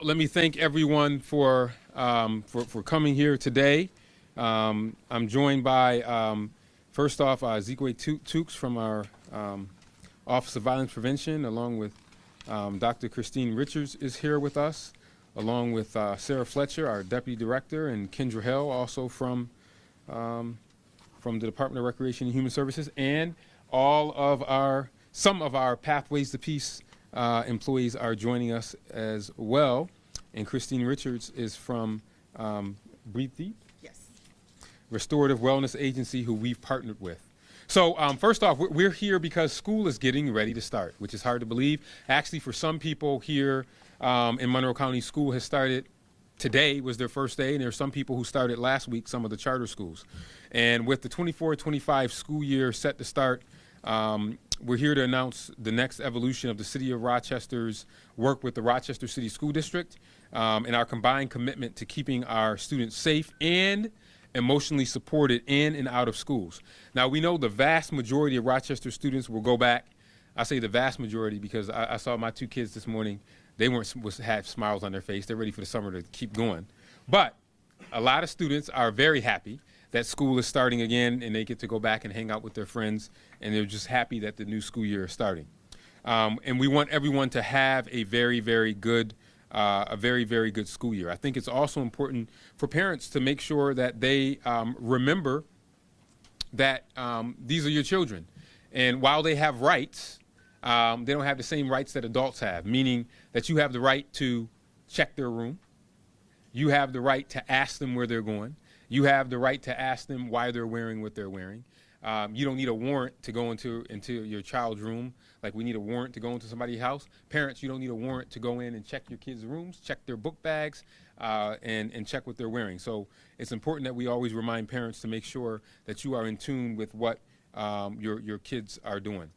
let me thank everyone for coming here today. I'm joined by first off Zekwe Tukes from our Office of Violence Prevention, along with Dr. Christine Richards is here with us, along with Sarah Fletcher, our Deputy Director, and Kendra Hill, also from the Department of Recreation and Human Services, and some of our Pathways to Peace employees are joining us as well. And Christine Richards is from Breathe Deep? Yes. Restorative Wellness Agency, who we've partnered with. So first off, we're here because school is getting ready to start, which is hard to believe. Actually, for some people here in Monroe County, school has started. Today was their first day, and there are some people who started last week, some of the charter schools. And with the 24-25 school year set to start, we're here to announce the next evolution of the City of Rochester's work with the Rochester City School District and our combined commitment to keeping our students safe and emotionally supported in and out of schools. Now, we know the vast majority of Rochester students will go back. I say the vast majority because I saw my two kids this morning. They had smiles on their face. They're ready for the summer to keep going. But a lot of students are very happy that school is starting again and they get to go back and hang out with their friends, and they're just happy that the new school year is starting. And we want everyone to have a very, very good school year. I think it's also important for parents to make sure that they remember that these are your children. And while they have rights, they don't have the same rights that adults have, meaning that you have the right to check their room. You have the right to ask them where they're going. You have the right to ask them why they're wearing what they're wearing. You don't need a warrant to go into your child's room like we need a warrant to go into somebody's house. Parents, you don't need a warrant to go in and check your kids' rooms, check their book bags, and check what they're wearing. So it's important that we always remind parents to make sure that you are in tune with what your kids are doing.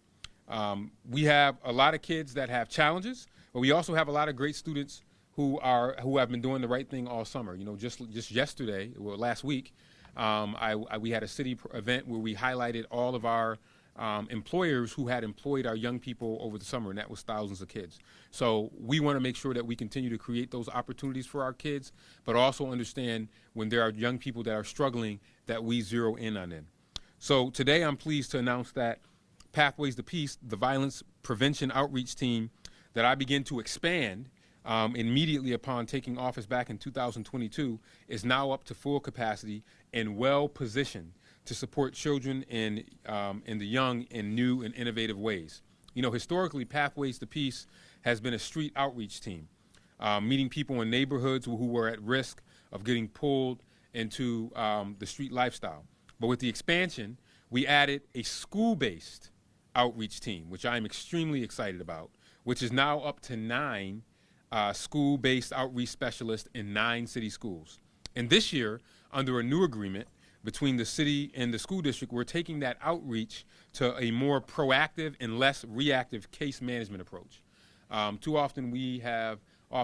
We have a lot of kids that have challenges, but we also have a lot of great students who have been doing the right thing all summer. You know, just yesterday, well, last week, we had a city event where we highlighted all of our employers who had employed our young people over the summer, and that was thousands of kids. So we want to make sure that we continue to create those opportunities for our kids, but also understand when there are young people that are struggling that we zero in on them. So today I'm pleased to announce that Pathways to Peace, the violence prevention outreach team that I begin to expand immediately upon taking office back in 2022, is now up to full capacity and well positioned to support children and the young in new and innovative ways. You know, historically, Pathways to Peace has been a street outreach team, meeting people in neighborhoods who were at risk of getting pulled into the street lifestyle. But with the expansion, we added a school-based outreach team, which I'm extremely excited about, which is now up to 9 school-based outreach specialists in 9 city schools. And this year, under a new agreement between the city and the school district, we're taking that outreach to a more proactive and less reactive case management approach. Too often we have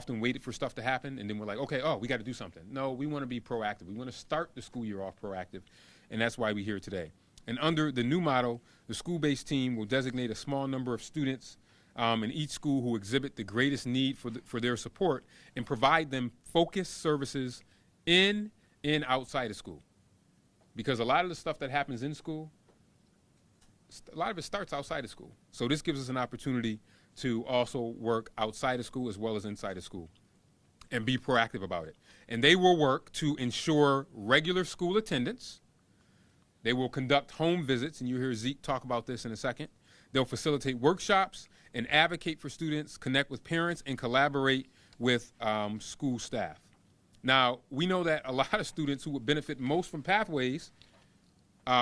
waited for stuff to happen, and then we're like, okay, we got to do something. No, we want to be proactive. We want to start the school year off proactive, and that's why we're here today. And under the new model, the school-based team will designate a small number of students in each school who exhibit the greatest need for their support and provide them focused services in and outside of school. Because a lot of the stuff that happens in school, a lot of it starts outside of school. So this gives us an opportunity to also work outside of school as well as inside of school and be proactive about it. And they will work to ensure regular school attendance. They will conduct home visits, and you'll hear Zeke talk about this in a second. They'll facilitate workshops and advocate for students, connect with parents, and collaborate with school staff. Now, we know that a lot of students who would benefit most from Pathways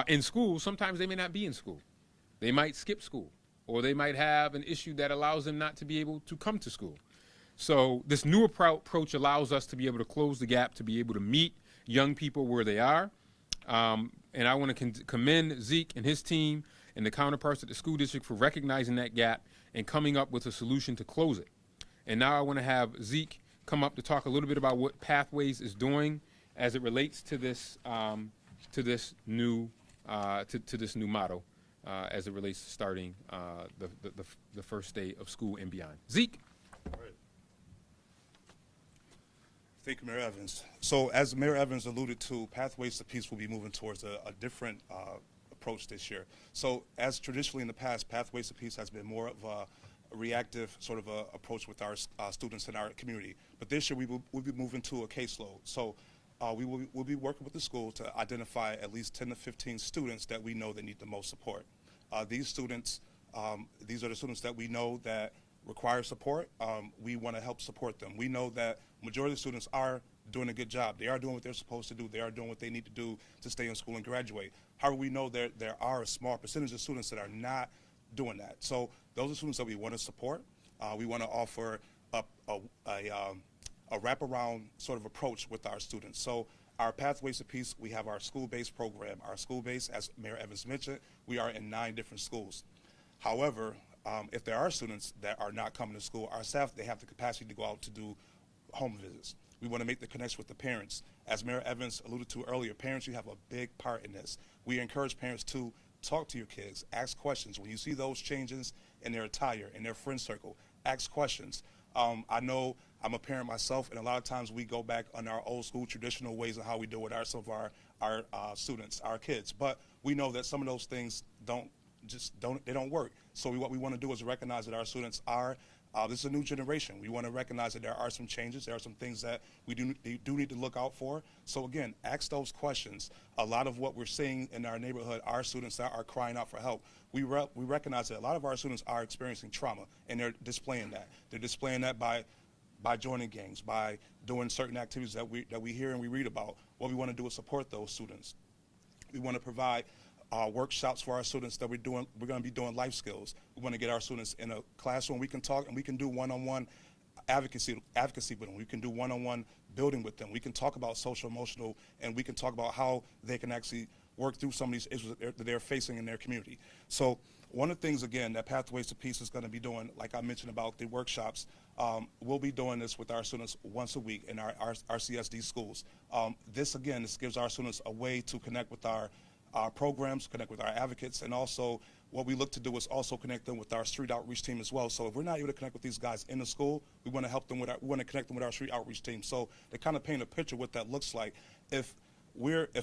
in school, sometimes they may not be in school. They might skip school, or they might have an issue that allows them not to be able to come to school. So this new approach allows us to be able to close the gap, to be able to meet young people where they are. And I want to commend Zeke and his team and the counterparts at the school district for recognizing that gap and coming up with a solution to close it. And now I want to have Zeke come up to talk a little bit about what Pathways is doing as it relates to this new model as it relates to starting the first day of school and beyond. Zeke. All right. Thank you, Mayor Evans. So as Mayor Evans alluded to, Pathways to Peace will be moving towards a different approach this year. So as traditionally in the past, Pathways to Peace has been more of a reactive sort of approach with our students in our community. But this year we'll be moving to a caseload. So we'll be working with the school to identify at least 10 to 15 students that we know that need the most support. These students, these are the students that we know that require support. We want to help support them. We know that majority of the students are doing a good job. They are doing what they're supposed to do. They are doing what they need to do to stay in school and graduate. However, we know there are a small percentage of students that are not doing that. So those are students that we want to support. We want to offer a wraparound sort of approach with our students. So our Pathways to Peace, we have our school-based program. Our school-based, as Mayor Evans mentioned, we are in 9 different schools. However, if there are students that are not coming to school, our staff, they have the capacity to go out to do home visits. We want to make the connection with the parents. As Mayor Evans alluded to earlier, parents, you have a big part in this. We encourage parents to talk to your kids, ask questions. When you see those changes in their attire, in their friend circle, ask questions. I know I'm a parent myself, and a lot of times we go back on our old school traditional ways of how we deal with some of our students, our kids. But we know that some of those things don't work. So what we want to do is recognize that our students are, this is a new generation. We want to recognize that there are some changes. There are some things that we do need to look out for. So again, ask those questions. A lot of what we're seeing in our neighborhood are students that are crying out for help. We recognize that a lot of our students are experiencing trauma, and they're displaying that. They're displaying that by joining gangs, by doing certain activities that we hear and we read about. What we want to do is support those students. We want to provide workshops for our students that we're going to be doing life skills. We want to get our students in a classroom. We can talk and we can do one-on-one advocacy with them. We can do one-on-one building with them. We can talk about social emotional, and we can talk about how they can actually work through some of these issues that they're facing in their community. So one of the things, again, that Pathways to Peace is going to be doing, like I mentioned about the workshops, we'll be doing this with our students once a week in our RCSD schools. This gives our students a way to connect with our programs, connect with our advocates, and also what we look to do is also connect them with our street outreach team as well. So if we're not able to connect with these guys in the school, we want to help them we want to connect them with our street outreach team. So to kind of paint a picture what that looks like, if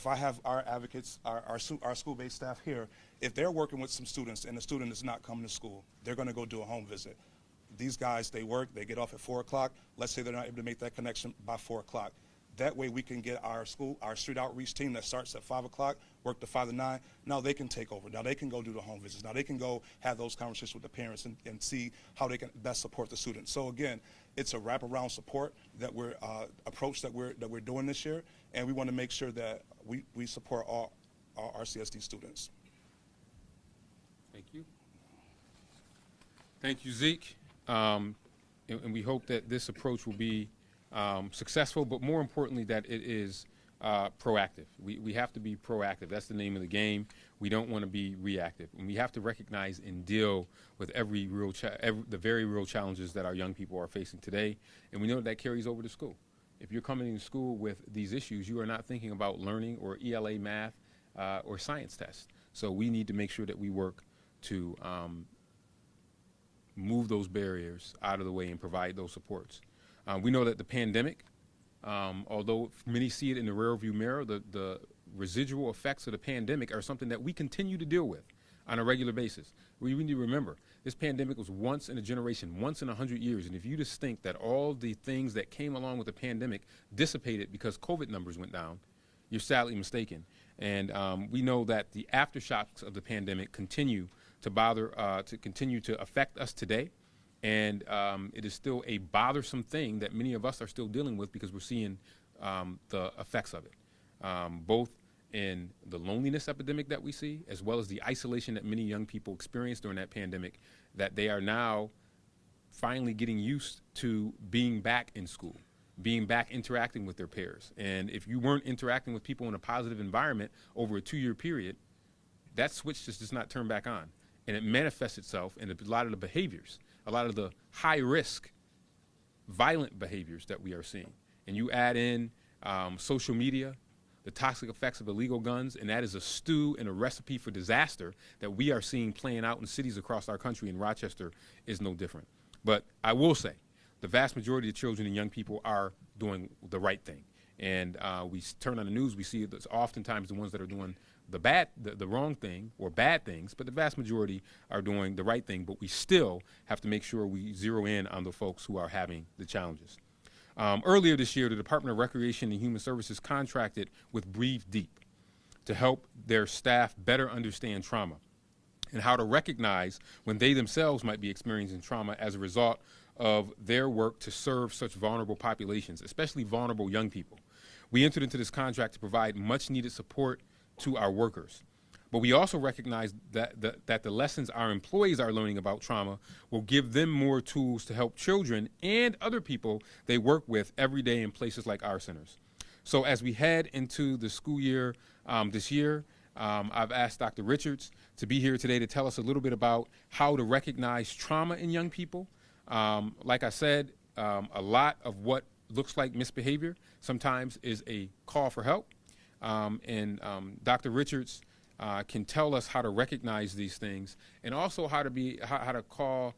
I have our advocates, our school-based staff here, if they're working with some students and the student is not coming to school, they're going to go do a home visit. These guys, they work, they get off at 4 o'clock. Let's say they're not able to make that connection by 4 o'clock. That way we can get our street outreach team that starts at 5 o'clock, work to 5 to 9. Now they can take over. Now they can go do the home visits. Now they can go have those conversations with the parents and see how they can best support the students. So again, it's a wraparound support that approach that we're doing this year, and we want to make sure that we support all RCSD students. Thank you. Thank you, Zeke. And we hope that this approach will be successful, but more importantly, that it is proactive. We have to be proactive. That's the name of the game. We don't want to be reactive, and we have to recognize and deal with the very real challenges that our young people are facing today. And we know that carries over to school. If you're coming to school with these issues, you are not thinking about learning or ELA math or science tests. So we need to make sure that we work to move those barriers out of the way and provide those supports. We know that the pandemic, although many see it in the rearview mirror, the residual effects of the pandemic are something that we continue to deal with on a regular basis. We need to remember, this pandemic was once in a generation, once in 100 years, and if you just think that all the things that came along with the pandemic dissipated because COVID numbers went down, you're sadly mistaken. And we know that the aftershocks of the pandemic continue to continue to affect us today. And it is still a bothersome thing that many of us are still dealing with because we're seeing the effects of it, both in the loneliness epidemic that we see, as well as the isolation that many young people experienced during that pandemic, that they are now finally getting used to being back in school, being back interacting with their peers. And if you weren't interacting with people in a positive environment over a 2-year period, that switch just does not turn back on. And it manifests itself in a lot of the behaviors, a lot of the high-risk, violent behaviors that we are seeing. And you add in social media, the toxic effects of illegal guns, and that is a stew and a recipe for disaster that we are seeing playing out in cities across our country, and Rochester is no different. But I will say, the vast majority of children and young people are doing the right thing. And we turn on the news, we see it's oftentimes the ones that are doing the wrong thing or bad things, but the vast majority are doing the right thing. But we still have to make sure we zero in on the folks who are having the challenges. Earlier this year, the Department of Recreation and Human Services contracted with Breathe Deep to help their staff better understand trauma and how to recognize when they themselves might be experiencing trauma as a result of their work to serve such vulnerable populations, especially vulnerable young people. We entered into this contract to provide much needed support to our workers. But we also recognize that the lessons our employees are learning about trauma will give them more tools to help children and other people they work with every day in places like our centers. So as we head into the school year this year, I've asked Dr. Richards to be here today to tell us a little bit about how to recognize trauma in young people. Like I said, a lot of what looks like misbehavior sometimes is a call for help. And Dr. Richards can tell us how to recognize these things, and also how to call,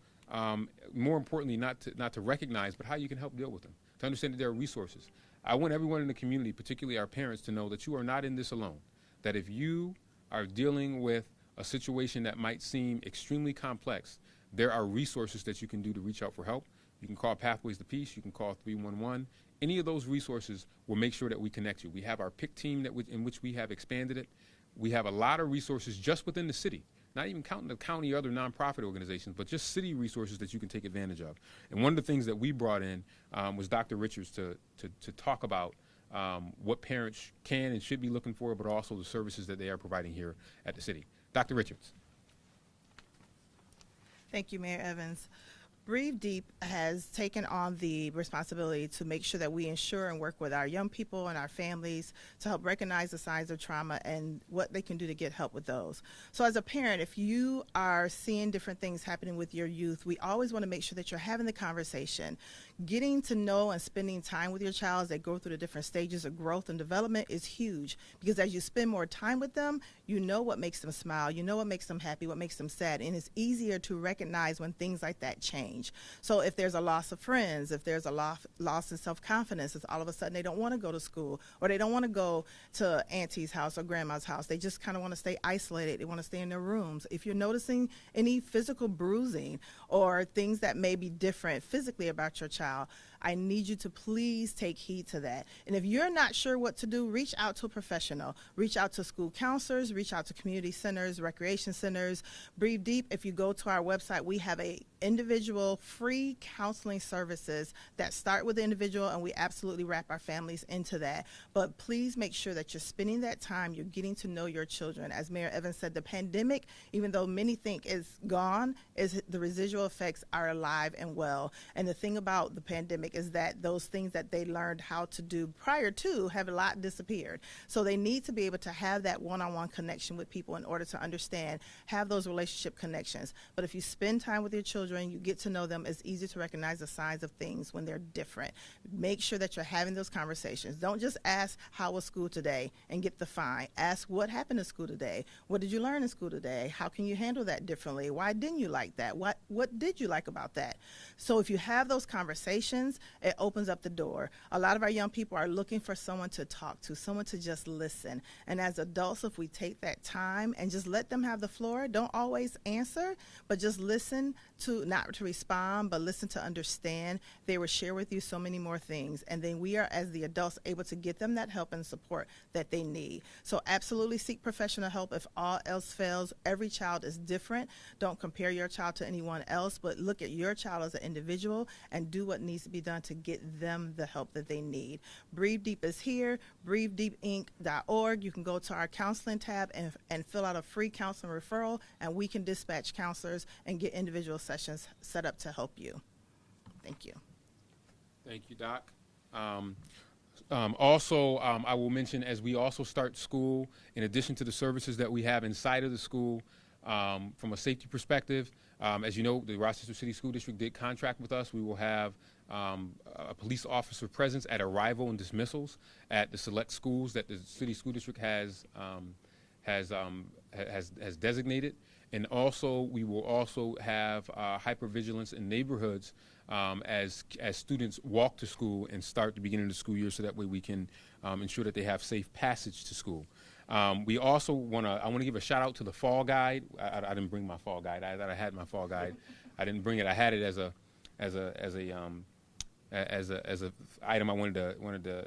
more importantly, not to recognize, but how you can help deal with them, to understand that there are resources. I want everyone in the community, particularly our parents, to know that you are not in this alone, that if you are dealing with a situation that might seem extremely complex, there are resources that you can do to reach out for help. You can call Pathways to Peace, you can call 311. Any of those resources will make sure that we connect you. We have our PIC team in which we have expanded it. We have a lot of resources just within the city, not even counting the county or other nonprofit organizations, but just city resources that you can take advantage of. And one of the things that we brought in was Dr. Richards to talk about what parents can and should be looking for, but also the services that they are providing here at the city. Dr. Richards. Thank you, Mayor Evans. Breathe Deep has taken on the responsibility to make sure that we ensure and work with our young people and our families to help recognize the signs of trauma and what they can do to get help with those. So as a parent, if you are seeing different things happening with your youth, we always want to make sure that you're having the conversation. Getting to know and spending time with your child as they go through the different stages of growth and development is huge, because as you spend more time with them, you know what makes them smile, you know what makes them happy, what makes them sad, and it's easier to recognize when things like that change. So if there's a loss of friends, if there's a loss in self-confidence, if all of a sudden they don't want to go to school, or they don't want to go to auntie's house or grandma's house, they just kind of want to stay isolated, they want to stay in their rooms. If you're noticing any physical bruising or things that may be different physically about your child, I need you to please take heed to that. And if you're not sure what to do, reach out to a professional. Reach out to school counselors, reach out to community centers, recreation centers. Breathe Deep, if you go to our website, we have a individual free counseling services that start with the individual, and we absolutely wrap our families into that. But please make sure that you're spending that time, you're getting to know your children. As Mayor Evans said, the pandemic, even though many think is gone, is the residual effects are alive and well. And the thing about the pandemic is that those things that they learned how to do prior to have a lot disappeared. So they need to be able to have that one-on-one connection with people in order to understand, have those relationship connections. But if you spend time with your children, you get to know them, it's easy to recognize the signs of things when they're different. Make sure that you're having those conversations. Don't just ask, how was school today, and get the fine. Ask, what happened at school today? What did you learn in school today? How can you handle that differently? Why didn't you like that? What did you like about that? So if you have those conversations, it opens up the door. A lot of our young people are looking for someone to talk to, someone to just listen. And as adults, if we take that time and just let them have the floor, don't always answer, but just listen to, not to respond, but listen to understand, they will share with you so many more things. And then we are, as the adults, able to get them that help and support that they need. So absolutely seek professional help if all else fails. Every child is different. Don't compare your child to anyone else, but look at your child as an individual and do what needs to be done to get them the help that they need. Breathe Deep is here, breathedeepinc.org. You can go to our counseling tab and fill out a free counseling referral, and we can dispatch counselors and get individual sessions set up to help you. Thank you. Thank you, Doc. Also, I will mention, as we also start school, in addition to the services that we have inside of the school, from a safety perspective, as you know, the Rochester City School District did contract with us. We will have a police officer presence at arrival and dismissals at the select schools that the City School District has designated. And also, we will also have hypervigilance in neighborhoods as students walk to school and start the beginning of the school year, so that way we can ensure that they have safe passage to school. We also I want to give a shout out to the fall guide. I didn't bring my fall guide. I thought I had my fall guide. I didn't bring it. I had it as a item I wanted to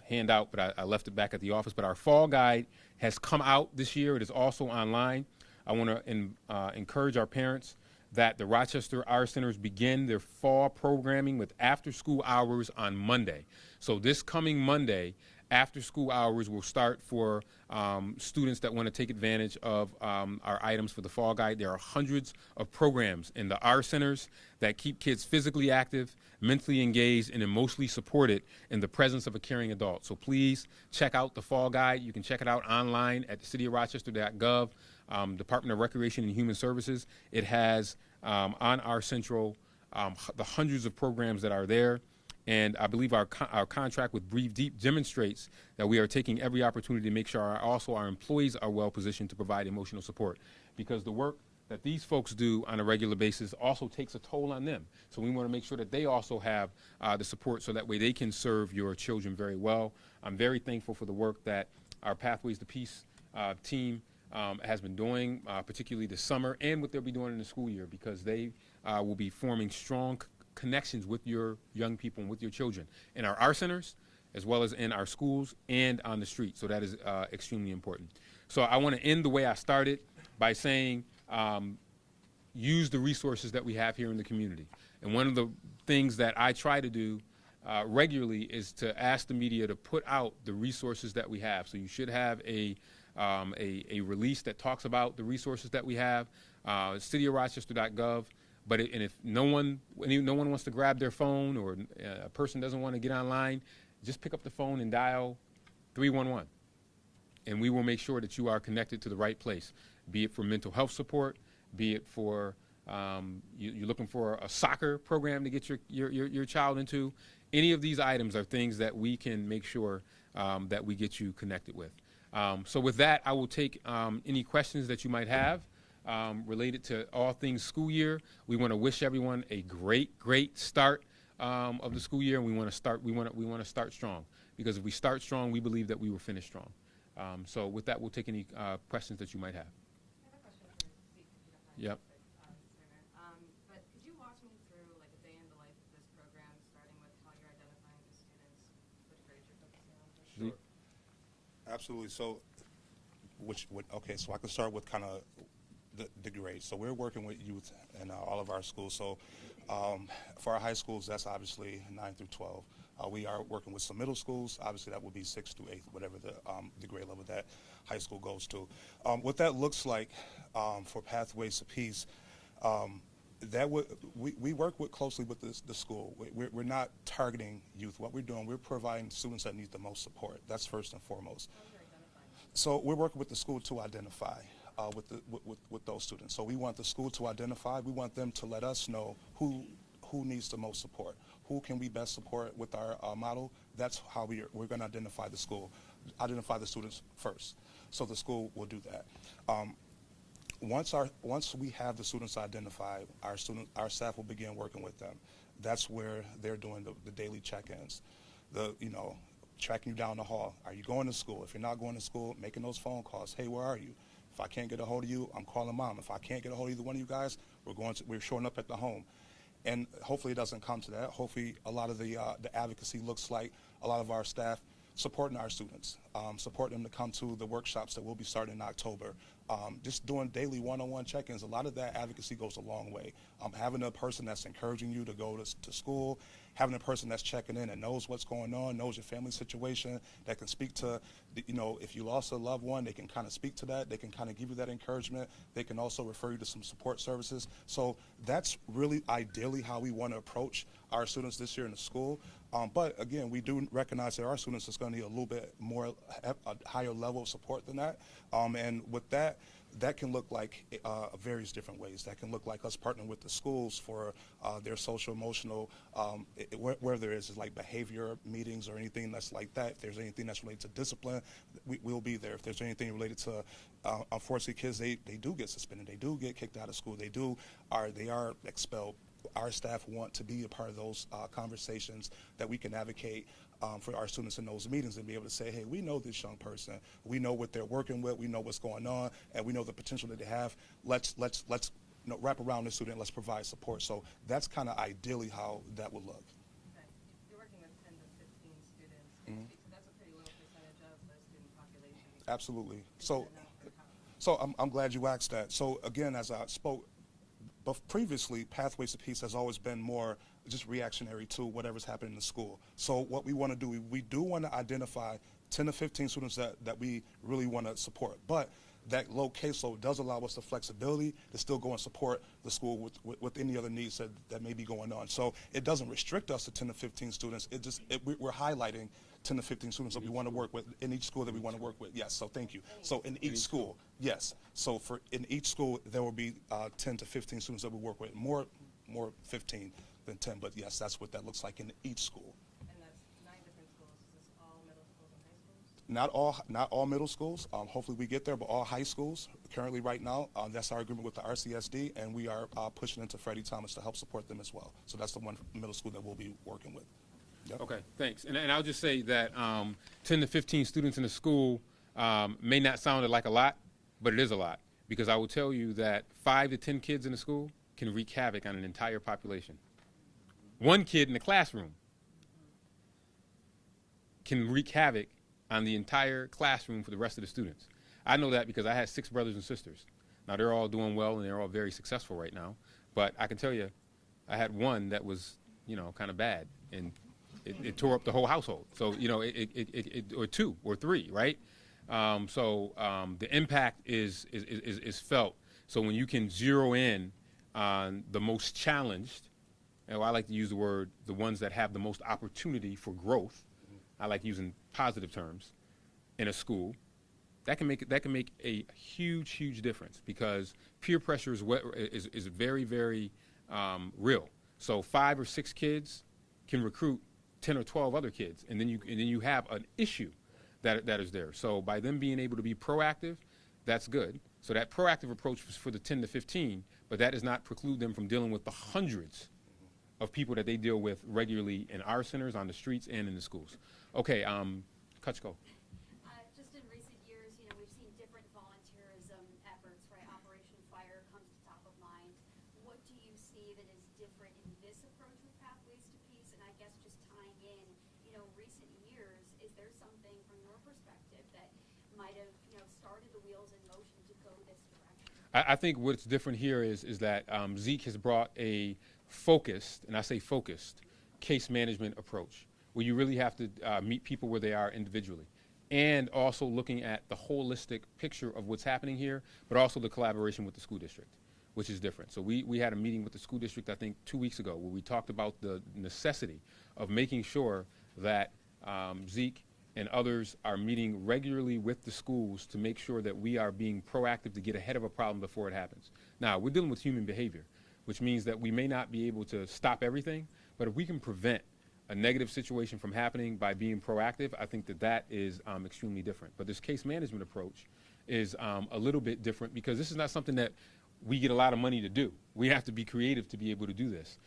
hand out, but I left it back at the office. But our fall guide has come out this year. It is also online. I want to encourage our parents that the Rochester Art Centers begin their fall programming with after-school hours on Monday. So this coming Monday, after-school hours will start for students that want to take advantage of our items for the fall guide. There are hundreds of programs in the art centers that keep kids physically active, mentally engaged, and emotionally supported in the presence of a caring adult. So please check out the fall guide. You can check it out online at cityofrochester.gov, Department of Recreation and Human Services. It has on our central the hundreds of programs that are there. And I believe our contract with Breathe Deep demonstrates that we are taking every opportunity to make sure our employees are well positioned to provide emotional support, because the work that these folks do on a regular basis also takes a toll on them. So we want to make sure that they also have the support, so that way they can serve your children very well. I'm very thankful for the work that our Pathways to Peace team has been doing, particularly this summer, and what they'll be doing in the school year, because they will be forming strong connections with your young people and with your children in our art centers, as well as in our schools and on the street. So that is extremely important. So I want to end the way I started by saying, use the resources that we have here in the community. And one of the things that I try to do regularly is to ask the media to put out the resources that we have. So you should have a release that talks about the resources that we have, cityofrochester.gov. But if no one wants to grab their phone, or a person doesn't want to get online, just pick up the phone and dial 311. And we will make sure that you are connected to the right place, be it for mental health support, be it for you're looking for a soccer program to get your child into. Any of these items are things that we can make sure that we get you connected with. So with that, I will take any questions that you might have related to all things school year. We want to wish everyone a great start of the school year, and we want to start strong, because if we start strong, we believe that we will finish strong. So with that, we'll take any questions that you might have. I have a question for Steve, if you don't mind. Yep. But could you walk me through like a day in the life of this program, starting with how you're identifying the students, which grades you're focusing on? Sure. Absolutely. So, okay, so I can start with kind of the grades. So we're working with youth in all of our schools. So for our high schools, that's obviously 9 through 12. We are working with some middle schools. Obviously, that would be 6th through 8th, whatever the grade level that high school goes to. What that looks like for Pathways to Peace, we work closely with the school. We're not targeting youth. What we're doing, we're providing students that need the most support. That's first and foremost. So we're working with the school to identify with those students. So we want the school to identify. We want them to let us know who needs the most support. Who can we best support with our model? That's how we're going to identify the students first. So the school will do that. Once we have the students identified, our staff will begin working with them. That's where they're doing the daily check-ins. Tracking you down the hall. Are you going to school? If you're not going to school, making those phone calls. Hey, where are you? If I can't get a hold of you, I'm calling mom. If I can't get a hold of either one of you guys, we're showing up at the home. And hopefully it doesn't come to that. Hopefully a lot of the advocacy looks like a lot of our staff supporting our students, supporting them to come to the workshops that will be starting in October. Just doing daily one-on-one check-ins. A lot of that advocacy goes a long way. Having a person that's encouraging you to go to school, having a person that's checking in and knows what's going on, knows your family situation, that can speak to, if you lost a loved one, they can kind of speak to that. They can kind of give you that encouragement. They can also refer you to some support services. So that's really ideally how we want to approach our students this year in the school. But again, we do recognize that our students is going to need a little bit more, a higher level of support than that. And with that can look like various different ways. That can look like us partnering with the schools for their social emotional, where there is like behavior meetings or anything that's like that. If there's anything that's related to discipline, we'll be there. If there's anything related to, unfortunately, kids, they do get suspended. They do get kicked out of school. They are expelled. our staff want to be a part of those conversations, that we can advocate for our students in those meetings and be able to say, hey, we know this young person, we know what they're working with, we know what's going on, and we know the potential that they have. Let's wrap around the student, let's provide support. So that's kind of ideally how that would look. Okay. You're working with 10 to 15 students. Can you speak to that's a pretty low percentage of the student population? Absolutely. Is that enough or how? So I'm glad you asked that. So again, as I spoke, but previously, Pathways to Peace has always been more just reactionary to whatever's happening in the school. So what we want to do, we do want to identify 10 to 15 students that we really want to support. But that low caseload does allow us the flexibility to still go and support the school with any other needs that may be going on. So it doesn't restrict us to 10 to 15 students. We're highlighting 10 to 15 students that we want to work with in each school that we want to work with. Yes, so thank you. So in each school, yes. So in each school, there will be 10 to 15 students that we work with. More 15 than 10, but yes, that's what that looks like in each school. And that's 9 different schools. Is this all middle schools and high schools? Not all middle schools. Hopefully we get there, but all high schools currently right now. That's our agreement with the RCSD, and we are pushing into Freddie Thomas to help support them as well. So that's the one middle school that we'll be working with. Yep. Okay, thanks. And I'll just say that 10 to 15 students in a school may not sound like a lot, but it is a lot, because I will tell you that 5 to 10 kids in a school can wreak havoc on an entire population. One kid in the classroom can wreak havoc on the entire classroom for the rest of the students. I know that because I had 6 brothers and sisters. Now, they're all doing well, and they're all very successful right now. But I can tell you, I had one that was, kind of bad, and it tore up the whole household. So, or 2 or 3, right? The impact is felt. So when you can zero in on the most challenged, and I like to use the word, the ones that have the most opportunity for growth, I like using positive terms, in a school, that can make a huge difference, because peer pressure is very, very real. So 5 or 6 kids can recruit 10 or 12 other kids, and then you have an issue that is there. So by them being able to be proactive, that's good. So that proactive approach was for the 10 to 15, but that does not preclude them from dealing with the hundreds of people that they deal with regularly in our centers, on the streets, and in the schools. Okay, Kutchko. Just in recent years, we've seen different volunteerism efforts, right? Operation Fire comes to top of mind. What do you see that is different in this approach with Pathways to Peace? And I guess just tying in, recent years, is there something from your perspective that might have, started the wheels in motion to go this direction? I think what's different here is that Zeke has brought a focused, and I say focused, case management approach, where you really have to meet people where they are individually, and also looking at the holistic picture of what's happening here, but also the collaboration with the school district, which is different. So we had a meeting with the school district, I think 2 weeks ago, where we talked about the necessity of making sure that Zeke and others are meeting regularly with the schools to make sure that we are being proactive to get ahead of a problem before it happens. Now, we're dealing with human behavior, which means that we may not be able to stop everything, but if we can prevent a negative situation from happening by being proactive, I think that is extremely different. But this case management approach is a little bit different, because this is not something that we get a lot of money to do. We have to be creative to be able to do this.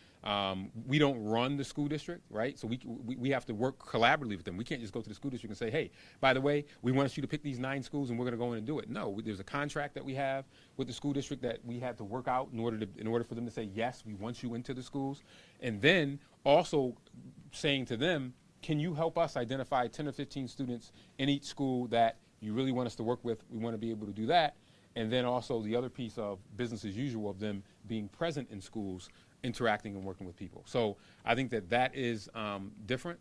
We don't run the school district, right? So we have to work collaboratively with them. We can't just go to the school district and say, hey, by the way, we want you to pick these 9 schools and we're going to go in and do it. No, there's a contract that we have with the school district that we had to work out in order for them to say, yes, we want you into the schools. And then also saying to them, can you help us identify 10 or 15 students in each school that you really want us to work with? We want to be able to do that. And then also the other piece of business as usual, of them being present in schools, interacting and working with people. So I think that is different.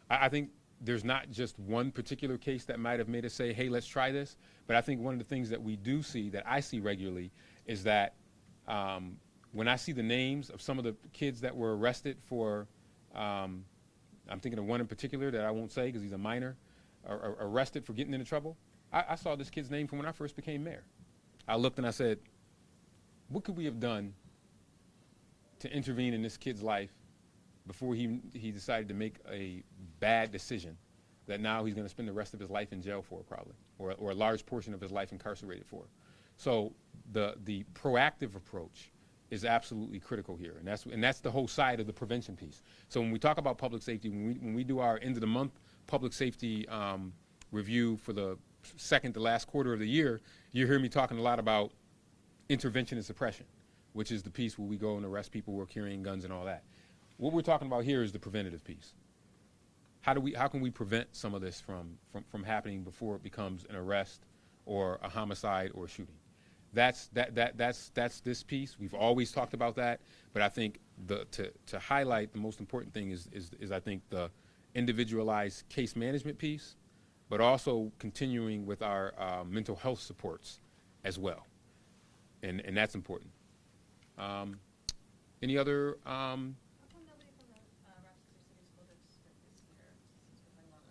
I think there's not just one particular case that might have made us say, hey, let's try this. But I think one of the things that we do see, that I see regularly, is that when I see the names of some of the kids that were arrested for, I'm thinking of one in particular that I won't say because he's a minor, arrested for getting into trouble. I saw this kid's name from when I first became mayor. I looked and I said, what could we have done to intervene in this kid's life before he decided to make a bad decision that now he's going to spend the rest of his life in jail for, probably, or a large portion of his life incarcerated for. So the proactive approach is absolutely critical here, and that's the whole side of the prevention piece. So when we talk about public safety, when we do our end of the month public safety review for the second to last quarter of the year, you hear me talking a lot about intervention and suppression, which is the piece where we go and arrest people who are carrying guns and all that. What we're talking about here is the preventative piece. How can we prevent some of this from happening before it becomes an arrest or a homicide or a shooting? That's this piece. We've always talked about that, but I think to highlight the most important thing is I think the individualized case management piece, but also continuing with our mental health supports as well, and that's important. Any other? How come nobody from the Rochester City School District is here, since we're talking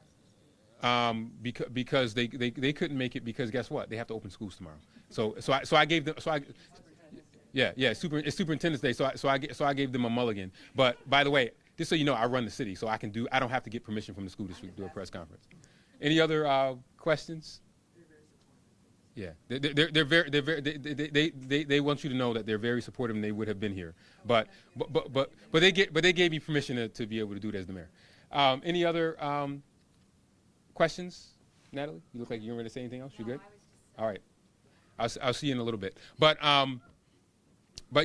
about RCSD? Because they couldn't make it, because guess what? They have to open schools tomorrow. So I gave them, it's Superintendent's Day, so I gave them a mulligan. But by the way, just so you know, I run the city, so I don't have to get permission from the school district to do a press conference. Any other questions? Yeah, they're very they want you to know that they're very supportive and they would have been here, but they gave me permission to be able to do it as the mayor. Any other questions, Natalie? You look like you're ready to say anything else. You good? All right. I'll see you in a little bit. But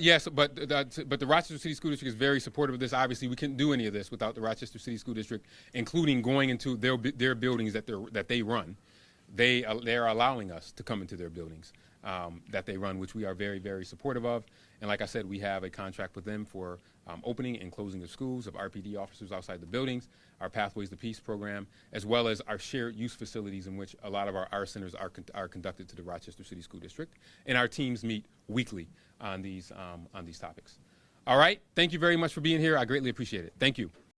yes, but the Rochester City School District is very supportive of this. Obviously, we couldn't do any of this without the Rochester City School District, including going into their buildings that they run. They are allowing us to come into their buildings that they run, which we are very, very supportive of. And like I said, we have a contract with them for opening and closing of schools, of RPD officers outside the buildings, our Pathways to Peace program, as well as our shared use facilities in which a lot of our centers are conducted to the Rochester City School District. And our teams meet weekly on these topics. All right. Thank you very much for being here. I greatly appreciate it. Thank you.